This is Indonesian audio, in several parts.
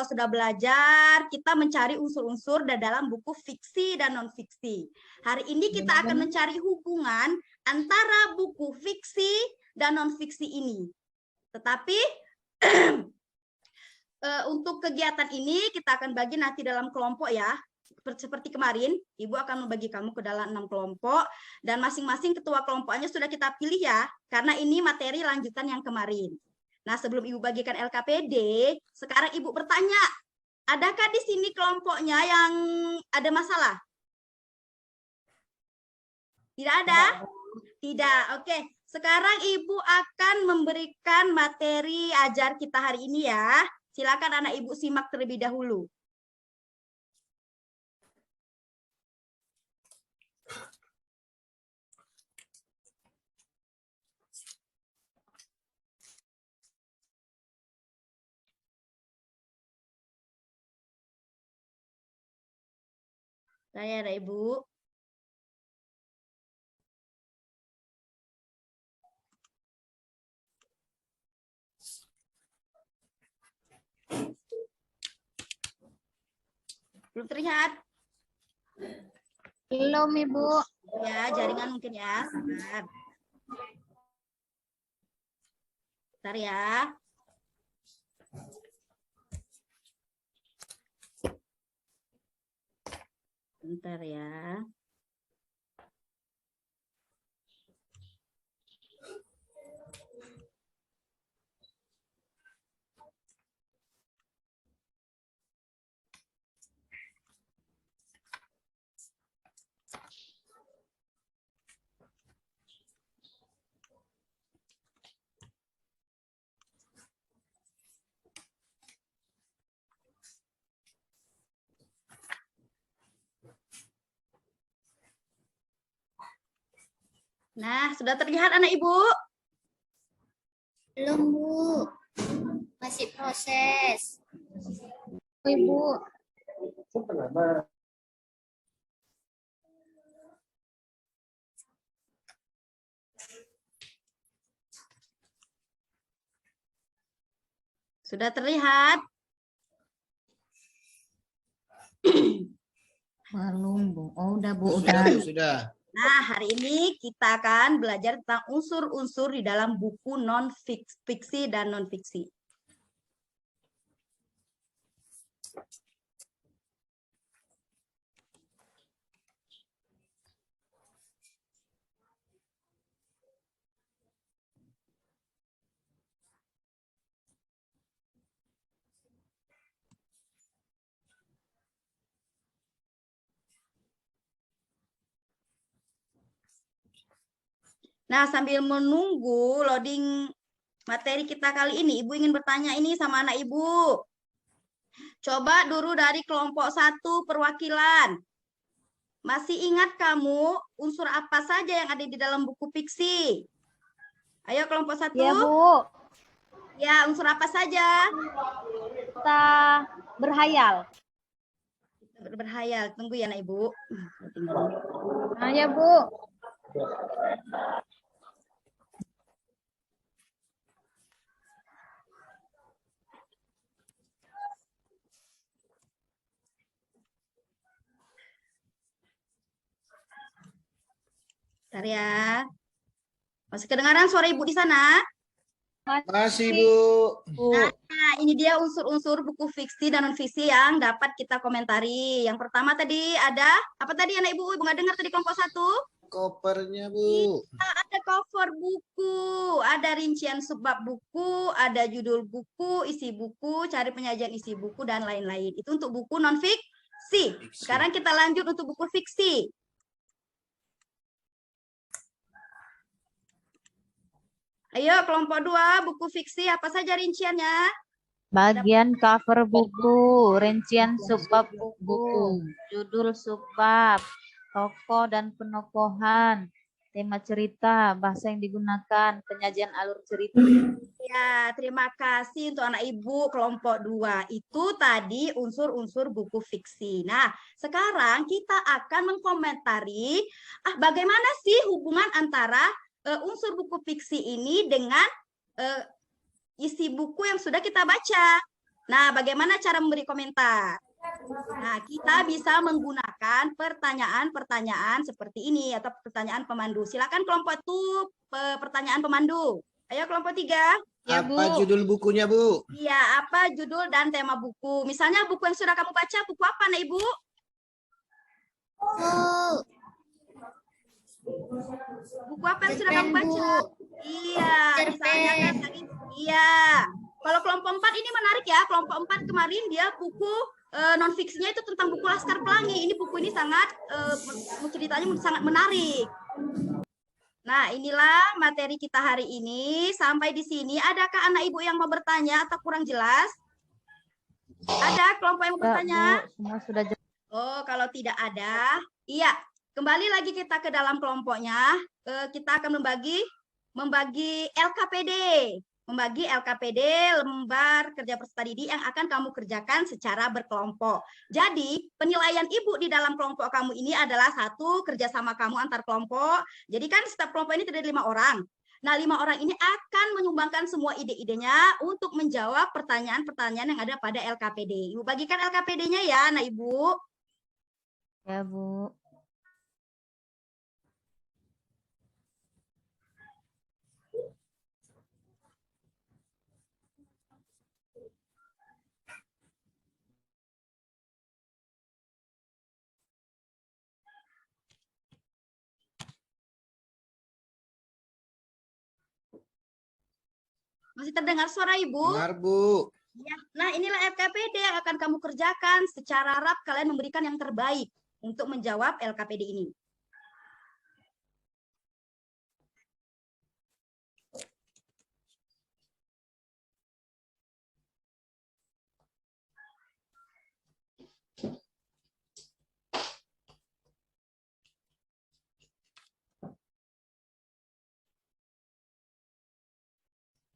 kita sudah belajar, kita mencari unsur-unsur dalam buku fiksi dan non-fiksi. Hari ini kita akan mencari hubungan antara buku fiksi dan non-fiksi ini. Tetapi untuk kegiatan ini kita akan bagi nanti dalam kelompok ya. Seperti kemarin, Ibu akan membagi kamu ke dalam 6 kelompok dan masing-masing ketua kelompoknya sudah kita pilih ya, karena ini materi lanjutan yang kemarin. Nah, sebelum Ibu bagikan LKPD, sekarang Ibu bertanya, adakah di sini kelompoknya yang ada masalah? Tidak ada? Tidak. Oke, sekarang Ibu akan memberikan materi ajar kita hari ini ya. Silakan anak Ibu simak terlebih dahulu. Saya ada Ibu. Belum terlihat? Belum, Ibu. Ya, jaringan mungkin ya. Sabar. Bentar ya. Bentar ya. Nah, sudah terlihat anak Ibu? Belum, Bu. Masih proses. Ibu. Sudah terlihat? Belum, Bu. Oh, udah, Bu. Udah. Sudah. Nah, hari ini kita akan belajar tentang unsur-unsur di dalam buku non-fiksi dan non-fiksi. Nah, sambil menunggu loading materi kita kali ini, Ibu ingin bertanya ini sama anak Ibu. Coba dulu dari kelompok 1 perwakilan. Masih ingat kamu unsur apa saja yang ada di dalam buku fiksi? Ayo kelompok 1. Ya, Bu. Ya, unsur apa saja? Kita berhayal. Berhayal. Tunggu ya, anak Ibu. Nah, ya, Bu. Bentar ya. Masih kedengaran suara Ibu di sana? Masih, Bu. Nah, ini dia unsur-unsur buku fiksi dan non-fiksi yang dapat kita komentari. Yang pertama tadi ada, apa tadi anak Ibu? Ibu nggak dengar tadi kelompok 1? Kopernya, Bu. Ada cover buku, ada rincian subbab buku, ada judul buku, isi buku, cari penyajian isi buku, dan lain-lain. Itu untuk buku non-fiksi. Sekarang kita lanjut untuk buku fiksi. Ayo, kelompok 2, buku fiksi, apa saja rinciannya? Bagian cover buku, rincian subbab buku, judul subbab, tokoh dan penokohan, tema cerita, bahasa yang digunakan, penyajian alur cerita. Ya, terima kasih untuk anak Ibu kelompok 2. Itu tadi unsur-unsur buku fiksi. Nah, sekarang kita akan mengkomentari bagaimana sih hubungan antara unsur buku fiksi ini dengan isi buku yang sudah kita baca. Nah, bagaimana cara memberi komentar? Nah, kita bisa menggunakan pertanyaan-pertanyaan seperti ini atau pertanyaan pemandu. Silakan kelompok itu pertanyaan pemandu. Ayo kelompok 3. Ya, Bu. Apa judul bukunya, Bu? Iya, apa judul dan tema buku? Misalnya buku yang sudah kamu baca, buku apa, Nak Ibu? Buku apa yang sudah kamu baca? Iya, misalnya kan tadi. Iya. Kalau kelompok 4 ini menarik ya. Kelompok 4 kemarin dia buku non fiksinya itu tentang buku Laskar Pelangi. Ini buku ini sangat ceritanya sangat menarik. Nah, inilah materi kita hari ini. Sampai di sini, adakah anak ibu yang mau bertanya atau kurang jelas? Ada kelompok yang mau bertanya? Bu, semua sudah jelas. Oh, kalau tidak ada, iya. Kembali lagi kita ke dalam kelompoknya. Kita akan membagi LKPD. Membagi LKPD, lembar kerja peserta didik yang akan kamu kerjakan secara berkelompok. Jadi, penilaian ibu di dalam kelompok kamu ini adalah 1, kerjasama kamu antar kelompok. Jadi kan setiap kelompok ini terdiri 5 orang. Nah, 5 orang ini akan menyumbangkan semua ide-idenya untuk menjawab pertanyaan-pertanyaan yang ada pada LKPD. Ibu bagikan LKPD-nya ya, nah Ibu. Ya, Bu. Masih terdengar suara Ibu? Dengar, Bu. Ya. Nah, inilah LKPD yang akan kamu kerjakan. Secara rap kalian memberikan yang terbaik untuk menjawab LKPD ini.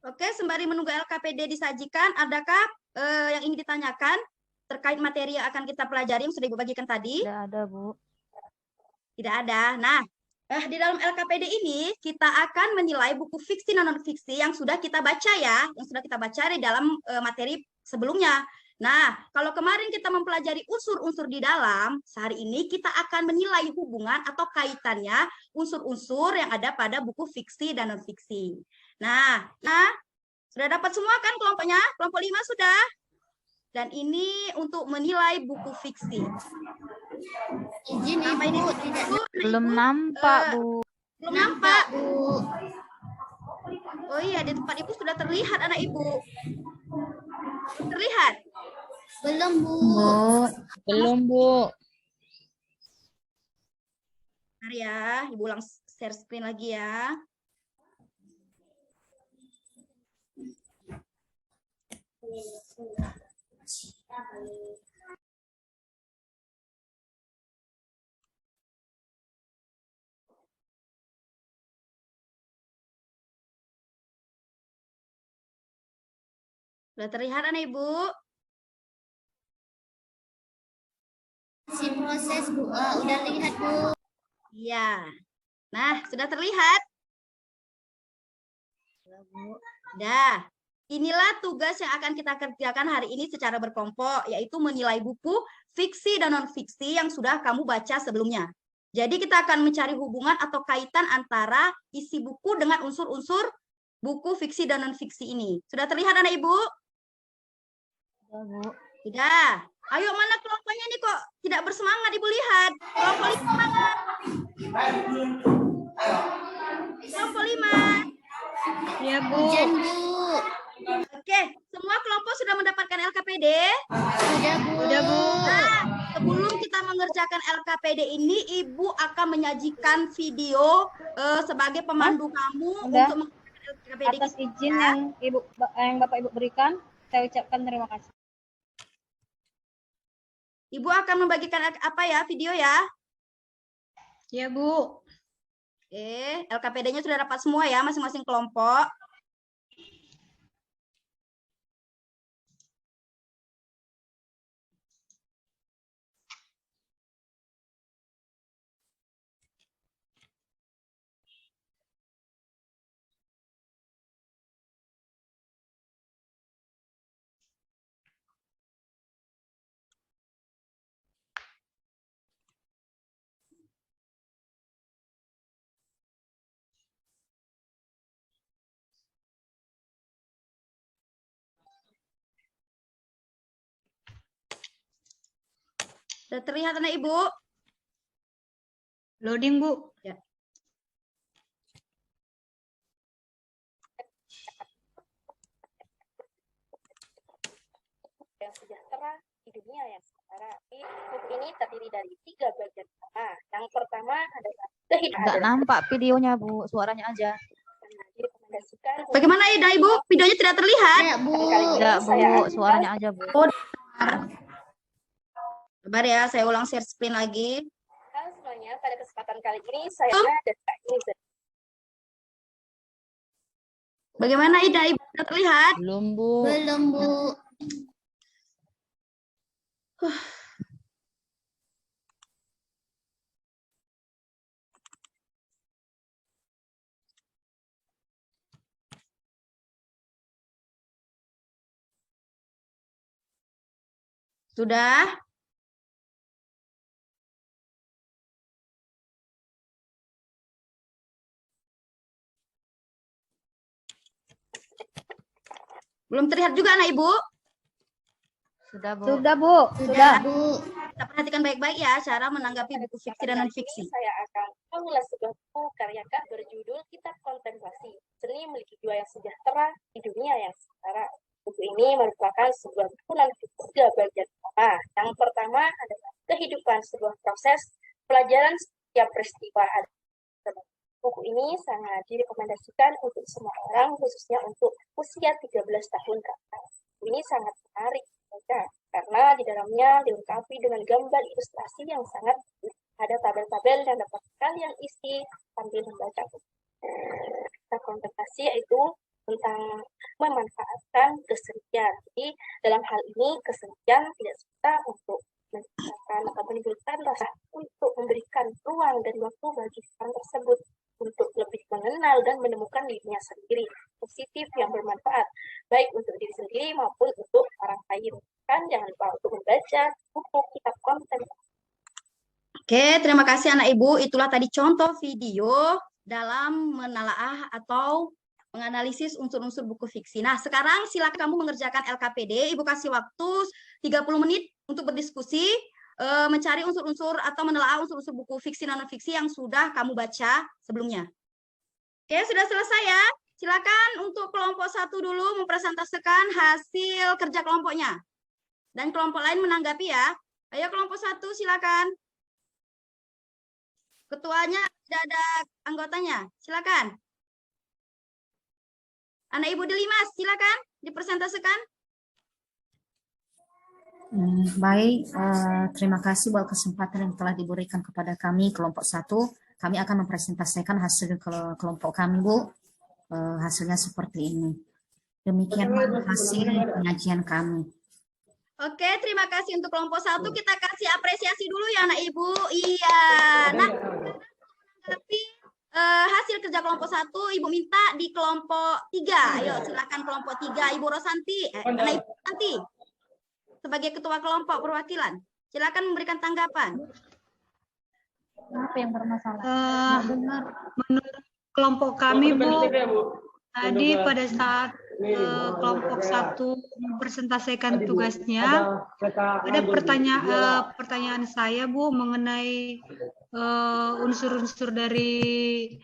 Oke, sembari menunggu LKPD disajikan, adakah yang ingin ditanyakan terkait materi yang akan kita pelajari yang sudah Ibu bagikan tadi? Tidak ada, Bu. Tidak ada. Nah, di dalam LKPD ini kita akan menilai buku fiksi dan non-fiksi yang sudah kita baca ya, yang sudah kita baca di dalam materi sebelumnya. Nah, kalau kemarin kita mempelajari unsur-unsur di dalam, sehari ini kita akan menilai hubungan atau kaitannya unsur-unsur yang ada pada buku fiksi dan non-fiksi. Nah, sudah dapat semua kan kelompoknya? Kelompok 5 sudah? Dan ini untuk menilai buku fiksi. Izin Ibu, tidak Belum nampak, Bu. Belum nampak. Bu. Oh iya, di tempat Ibu sudah terlihat anak Ibu. Terlihat? Belum Bu. Belum, Bu. Bentar ya, Ibu ulang share screen lagi ya. Sudah terlihat anak Ibu? Si proses Bu. Udah lihat Bu. Iya. Nah, sudah terlihat? Dah. Inilah tugas yang akan kita kerjakan hari ini secara berkelompok, yaitu menilai buku fiksi dan non-fiksi yang sudah kamu baca sebelumnya. Jadi kita akan mencari hubungan atau kaitan antara isi buku dengan unsur-unsur buku fiksi dan non-fiksi ini. Sudah terlihat anak Ibu? Sudah, Bu. Sudah. Ayo, mana kelompoknya nih kok tidak bersemangat Ibu lihat? Kelompok 5 mana? Kelompok 5. Ya, Bu. Hujan Bu. Oke, semua kelompok sudah mendapatkan LKPD? Sudah Bu. Udah, Bu. Nah, sebelum kita mengerjakan LKPD ini, Ibu akan menyajikan video sebagai pemandu kamu Udah. untuk mengerjakan LKPD. Atas kita, izin ya. yang Bapak Ibu berikan, saya ucapkan terima kasih. Ibu akan membagikan apa ya, video ya? Ya, Bu. Oke, LKPD-nya sudah dapat semua ya, masing-masing kelompok. Sudah terlihat anak Ibu? Loading, Bu. Ya. Yang sejahtera di dunia yang setara. Buku ini terdiri dari 3 bagian utama. Yang pertama adalah Nggak nampak videonya, Bu. Suaranya aja. direkomendasikan. Bagaimana Ida Ibu? Videonya tidak terlihat? Ya, Bu. Enggak, Bu. Suaranya aja, Bu. Sabar ya, saya ulang share screen lagi. Halo semuanya, pada kesempatan kali ini saya dan Kak Iniza. Bagaimana Ida Ibu? Tidak terlihat? Belum, Bu. Belum, Bu. Sudah? Belum terlihat juga anak Ibu? Sudah, Bu. Sudah, Bu. Sudah, Bu. Kita perhatikan baik-baik ya cara menanggapi buku fiksi dan non-fiksi. Saya akan mengulas sebuah buku karya Kak berjudul Kitab Kontemplasi. Seni memiliki jiwa yang sejahtera di dunia yang setara. Buku ini merupakan sebuah buku non-fiksi 3 bagian utama. Yang pertama adalah kehidupan sebuah proses, pelajaran setiap peristiwa ada. Buku ini sangat direkomendasikan untuk semua orang, khususnya untuk usia 13 tahun ke atas. Ini sangat menarik karena di dalamnya dilengkapi dengan gambar ilustrasi yang sangat ada tabel-tabel yang dapat kalian isi sambil membaca. Kita kontemplasi yaitu tentang memanfaatkan kesenian. Jadi dalam hal ini kesenian tidak serta untuk menciptakan atau menimbulkan rasa untuk memberikan ruang dan waktu bagi orang tersebut untuk lebih mengenal dan menemukan dirinya sendiri, positif yang bermanfaat, baik untuk diri sendiri maupun untuk orang lain. Kan jangan lupa untuk membaca buku kitab kontemplasi. Oke, terima kasih anak Ibu. Itulah tadi contoh video dalam menelaah atau menganalisis unsur-unsur buku fiksi. Nah, sekarang silakan kamu mengerjakan LKPD. Ibu kasih waktu 30 menit untuk berdiskusi, mencari unsur-unsur atau menelaah unsur-unsur buku fiksi dan non-fiksi yang sudah kamu baca sebelumnya. Oke, sudah selesai ya. Silakan untuk kelompok 1 dulu mempresentasikan hasil kerja kelompoknya. Dan kelompok lain menanggapi ya. Ayo kelompok 1 silakan. Ketuanya tidak ada anggotanya. Silakan. Anak Ibu Delimas, silakan dipresentasikan. Baik, terima kasih buat kesempatan yang telah diberikan kepada kami kelompok 1. Kami akan mempresentasikan hasil kelompok kami, Bu. Hasilnya seperti ini. Demikian hasil penyajian kami. Oke, terima kasih untuk kelompok 1. Kita kasih apresiasi dulu ya anak Ibu. Iya. Nah, tapi hasil kerja kelompok 1 Ibu minta di kelompok 3. Ayo silakan kelompok 3 Ibu Rosanti, anak Ibu Rosanti sebagai ketua kelompok perwakilan. Silakan memberikan tanggapan. Apa yang bermasalah? Menurut kelompok kami, Bu, tadi pada saat kelompok 1 mempresentasikan tugasnya, ada pertanyaan saya, Bu, mengenai unsur-unsur dari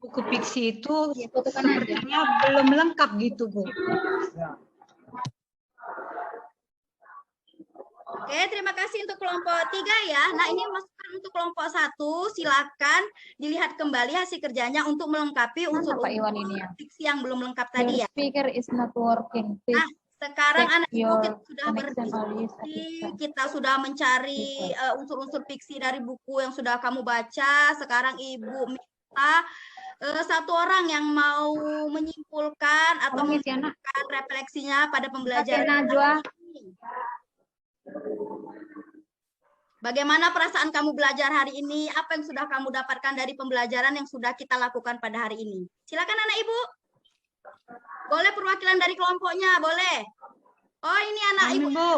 buku fiksi itu sepertinya belum lengkap gitu, Bu. Oke, terima kasih untuk kelompok 3 ya. Nah, ini masukan untuk kelompok 1. Silakan dilihat kembali hasil kerjanya untuk melengkapi unsur-unsur fiksi yang belum lengkap tadi ya. Speaker is not working. Nah, sekarang anak Ibu kita sudah connection berdiskusi, kita sudah mencari unsur-unsur fiksi dari buku yang sudah kamu baca. Sekarang Ibu minta satu orang yang mau menyimpulkan atau memberikan refleksinya pada pembelajaran ini. Bagaimana perasaan kamu belajar hari ini? Apa yang sudah kamu dapatkan dari pembelajaran yang sudah kita lakukan pada hari ini? Silakan anak Ibu. Boleh perwakilan dari kelompoknya, boleh. Oh, ini anak Ibu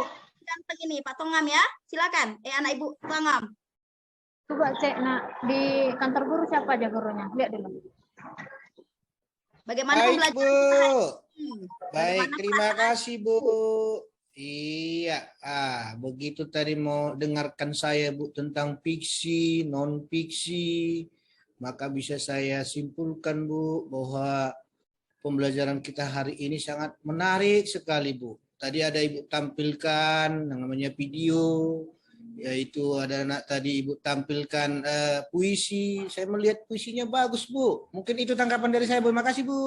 ganteng ini, Pak Tongam ya. Silakan. Anak Ibu Tongam. Coba cek di kantor guru siapa aja gurunya. Lihat dulu. Bagaimana Baik, pembelajaran Bu. kita hari ini? Baik, terima kasih, Bu. Iya, begitu tadi mau dengarkan saya Bu tentang fiksi, non fiksi, maka bisa saya simpulkan Bu bahwa pembelajaran kita hari ini sangat menarik sekali Bu. Tadi ada Ibu tampilkan yang namanya video, yaitu ada tadi Ibu tampilkan puisi. Saya melihat puisinya bagus Bu. Mungkin itu tanggapan dari saya Bu. Terima kasih Bu.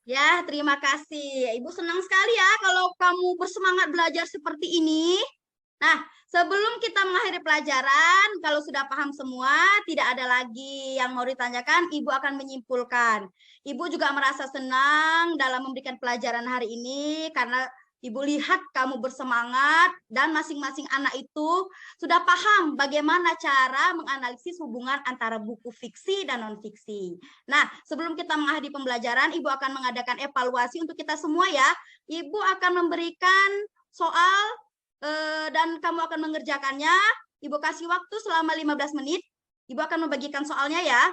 Ya, terima kasih. Ibu senang sekali ya kalau kamu bersemangat belajar seperti ini. Nah, sebelum kita mengakhiri pelajaran, kalau sudah paham semua, tidak ada lagi yang mau ditanyakan, Ibu akan menyimpulkan. Ibu juga merasa senang dalam memberikan pelajaran hari ini karena Ibu lihat kamu bersemangat dan masing-masing anak itu sudah paham bagaimana cara menganalisis hubungan antara buku fiksi dan non-fiksi. Nah, sebelum kita mengakhiri pembelajaran, Ibu akan mengadakan evaluasi untuk kita semua ya. Ibu akan memberikan soal dan kamu akan mengerjakannya. Ibu kasih waktu selama 15 menit. Ibu akan membagikan soalnya ya.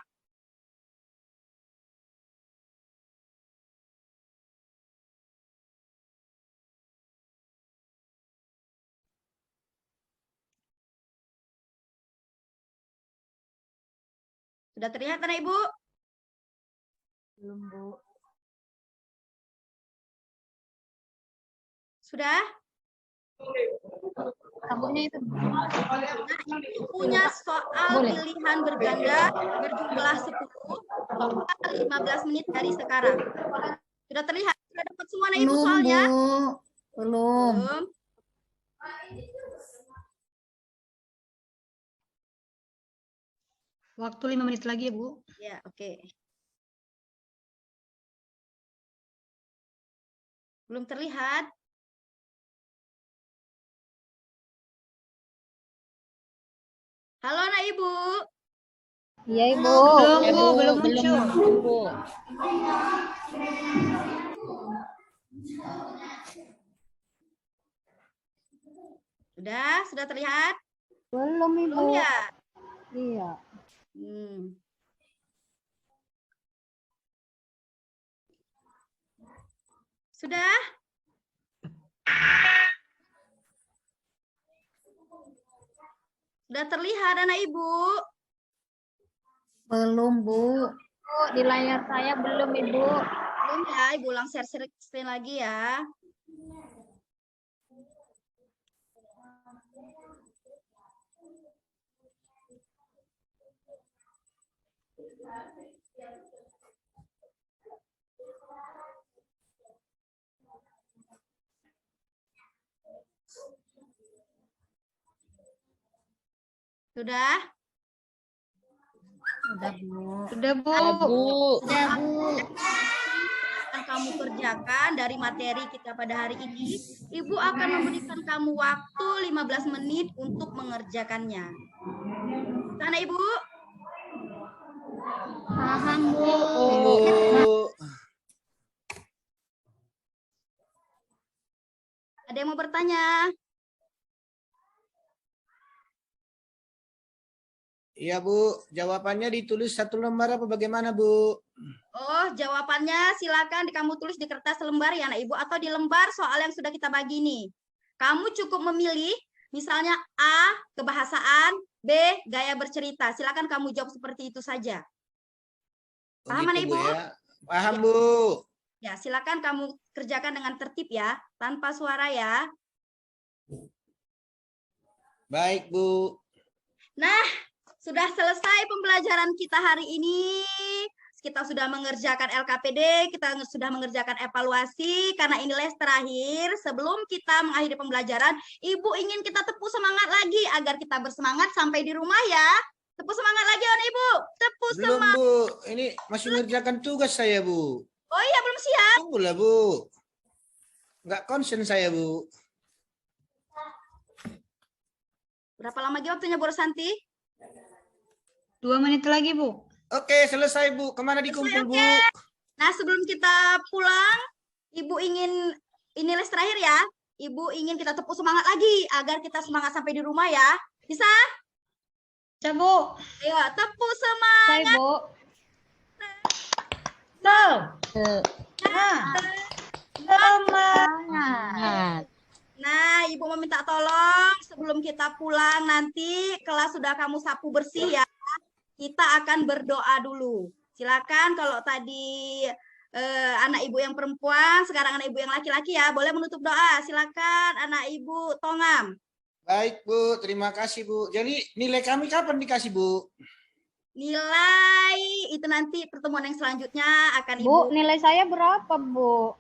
Sudah terlihat anak Ibu? Belum, Bu. Sudah? Rambutnya itu. Nah, Ibu punya soal pilihan berganda berjumlah 10, total 15 menit dari sekarang. Sudah terlihat? Sudah dapat semua anak Ibu Belum, soalnya? Bu. Belum. Belum. Waktu 5 menit lagi ya, Bu. Ya, oke. Belum terlihat? Halo anak Ibu. Iya, Ibu. Belum, Bu, belum muncul. Bu. Sudah terlihat? Belum, Ibu. Belum ya? Iya. Sudah? Sudah terlihat anak Ibu? Belum, Bu. Bu, di layar saya belum, Ibu. Belum ya, Ibu ulang share screen lagi ya. Sudah? Udah, Bu. Sudah, Bu. Sudah, Bu. Yang kamu kerjakan dari materi kita pada hari ini, Ibu akan memberikan kamu waktu 15 menit untuk mengerjakannya. Sana Ibu? Paham, Bu. Bu. Ada yang mau bertanya? Iya Bu, jawabannya ditulis satu lembar apa bagaimana Bu? Oh, jawabannya silakan kamu tulis di kertas lembar ya anak Ibu atau di lembar soal yang sudah kita bagi nih. Kamu cukup memilih misalnya A, kebahasaan, B, gaya bercerita. Silakan kamu jawab seperti itu saja. Paham anak Begitu, Ibu? Bu, ya? Paham Bu. Ya, silakan kamu kerjakan dengan tertib ya, tanpa suara ya. Baik Bu. Nah, sudah selesai pembelajaran kita hari ini. Kita sudah mengerjakan LKPD, kita sudah mengerjakan evaluasi, karena ini les terakhir. Sebelum kita mengakhiri pembelajaran, Ibu ingin kita tepuk semangat lagi, agar kita bersemangat sampai di rumah ya. Tepuk semangat lagi, Ibu. Tepuk Belum semangat. Bu, ini masih mengerjakan tugas saya Bu. Oh iya, belum siap. Tunggulah Bu. Nggak konsen saya Bu. Berapa lama lagi waktunya, Bu Rosanti? 2 menit lagi, Bu. Oke, selesai Bu. Kemana dikumpul Bu? Nah, sebelum kita pulang, Ibu ingin, ini les terakhir ya. Ibu ingin kita tepuk semangat lagi, agar kita semangat sampai di rumah ya. Bisa? Bisa, Bu. Ayo, tepuk semangat. Saya, Bu. Selamat. Nah, Ibu meminta tolong sebelum kita pulang nanti kelas sudah kamu sapu bersih ya. Kita akan berdoa dulu. Silakan kalau tadi anak Ibu yang perempuan, sekarang anak Ibu yang laki-laki ya, boleh menutup doa. Silakan anak Ibu Tongam. Baik Bu, terima kasih Bu. Jadi nilai kami kapan dikasih Bu? Nilai itu nanti pertemuan yang selanjutnya akan Bu, Ibu. nilai saya berapa, Bu?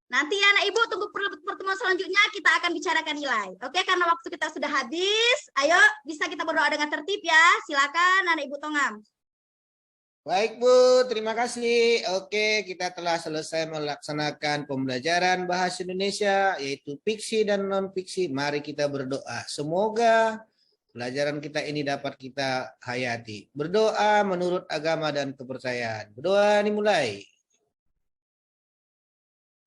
Nanti ya anak Ibu tunggu pertemuan selanjutnya kita akan bicarakan nilai. Oke, karena waktu kita sudah habis. Ayo bisa kita berdoa dengan tertib ya. Silakan anak Ibu Tongam. Baik Bu, terima kasih. Oke, kita telah selesai melaksanakan pembelajaran bahasa Indonesia, yaitu fiksi dan non-fiksi. Mari kita berdoa. Semoga pelajaran kita ini dapat kita hayati. Berdoa menurut agama dan kepercayaan. Berdoa dimulai.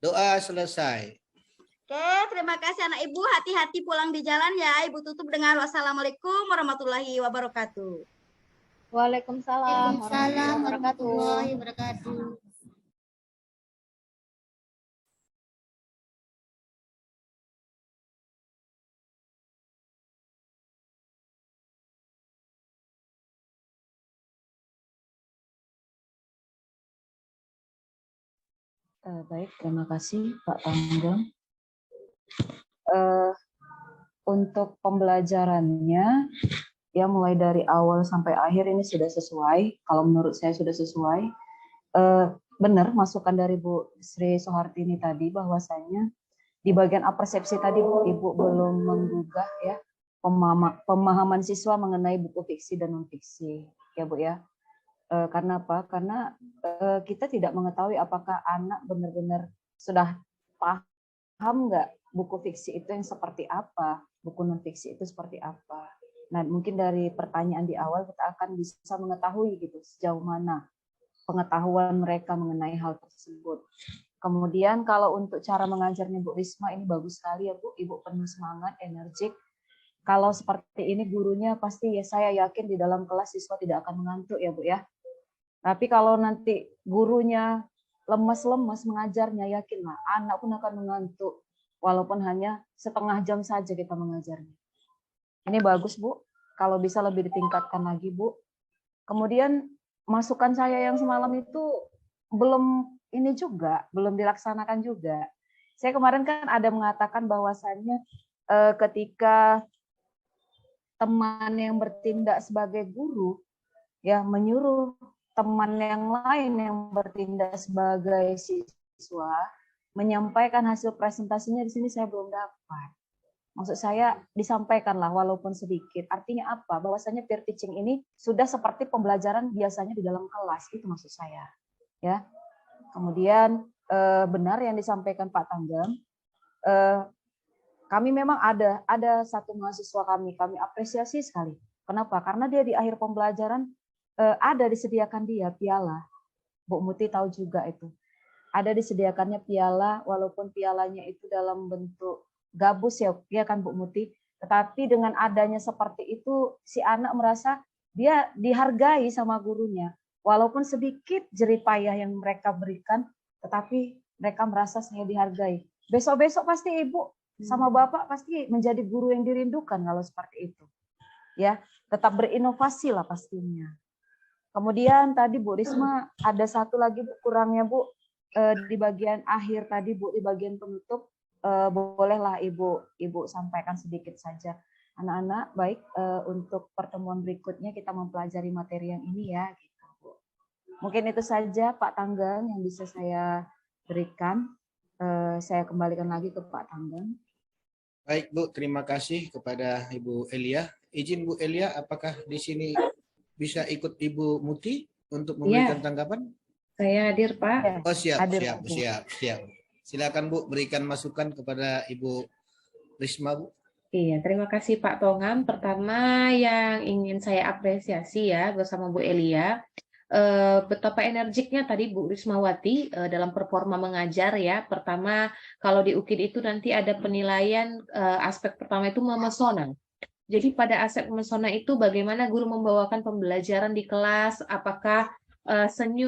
Doa selesai. Oke, terima kasih anak Ibu. Hati-hati pulang di jalan ya. Ibu tutup dengan wassalamualaikum warahmatullahi wabarakatuh. Waalaikumsalam Waalaikumsalam warahmatullahi warahmatullahi wabarakatuh. Baik, terima kasih Pak Tanggung. Untuk pembelajarannya, ya mulai dari awal sampai akhir ini sudah sesuai. Kalau menurut saya sudah sesuai. Benar masukan dari Bu Sri Soehartini tadi bahwasanya di bagian apersepsi tadi Ibu belum menggugah ya pemahaman siswa mengenai buku fiksi dan non fiksi, ya Bu ya. Karena apa? Karena kita tidak mengetahui apakah anak benar-benar sudah paham nggak buku fiksi itu yang seperti apa, buku non fiksi itu seperti apa. Nah, mungkin dari pertanyaan di awal kita akan bisa mengetahui gitu sejauh mana pengetahuan mereka mengenai hal tersebut. Kemudian kalau untuk cara mengajarnya Bu Risma ini bagus sekali ya Bu, Ibu penuh semangat, energik. Kalau seperti ini gurunya pasti ya saya yakin di dalam kelas siswa tidak akan mengantuk ya Bu ya. Tapi kalau nanti gurunya lemas-lemas mengajarnya, yakinlah anak pun akan mengantuk walaupun hanya setengah jam saja kita mengajarnya. Ini bagus Bu, kalau bisa lebih ditingkatkan lagi Bu. Kemudian masukan saya yang semalam itu belum dilaksanakan juga. Saya kemarin kan ada mengatakan bahwasannya ketika teman yang bertindak sebagai guru ya menyuruh teman yang lain yang bertindak sebagai siswa menyampaikan hasil presentasinya, di sini saya belum dapat. Maksud saya disampaikanlah walaupun sedikit. Artinya apa? Bahwasanya peer teaching ini sudah seperti pembelajaran biasanya di dalam kelas, itu maksud saya. Ya. Kemudian benar yang disampaikan Pak Tanggam. Kami memang ada satu mahasiswa kami apresiasi sekali. Kenapa? Karena dia di akhir pembelajaran ada disediakan dia piala. Bu Muti tahu juga itu. Ada disediakannya piala, walaupun pialanya itu dalam bentuk gabus ya kan Bu Muti. Tetapi dengan adanya seperti itu, si anak merasa dia dihargai sama gurunya. Walaupun sedikit jerih payah yang mereka berikan, tetapi mereka merasa saya dihargai. Besok-besok pasti Ibu sama Bapak pasti menjadi guru yang dirindukan kalau seperti itu. Ya, tetap berinovasi lah pastinya. Kemudian tadi Bu Risma ada satu lagi Bu kurangnya Bu di bagian akhir tadi Bu, di bagian penutup bolehlah Ibu sampaikan sedikit saja. Anak-anak baik untuk pertemuan berikutnya kita mempelajari materi yang ini ya gitu Bu. Mungkin itu saja Pak Tanggang yang bisa saya berikan. Saya kembalikan lagi ke Pak Tanggang. Baik Bu, terima kasih kepada Ibu Elia. Izin Bu Elia, apakah di sini bisa ikut Ibu Muti untuk memberikan tanggapan? Saya hadir, Pak. Oh siap, Hadir, siap. Silakan Bu, berikan masukan kepada Ibu Risma Bu. Iya, terima kasih Pak Tongam. Pertama yang ingin saya apresiasi ya bersama Bu Elia, betapa energiknya tadi Bu Rismawati dalam performa mengajar ya. Pertama, kalau di UKID itu nanti ada penilaian aspek pertama itu memesona. Jadi pada aspek memesona itu bagaimana guru membawakan pembelajaran di kelas, apakah senyum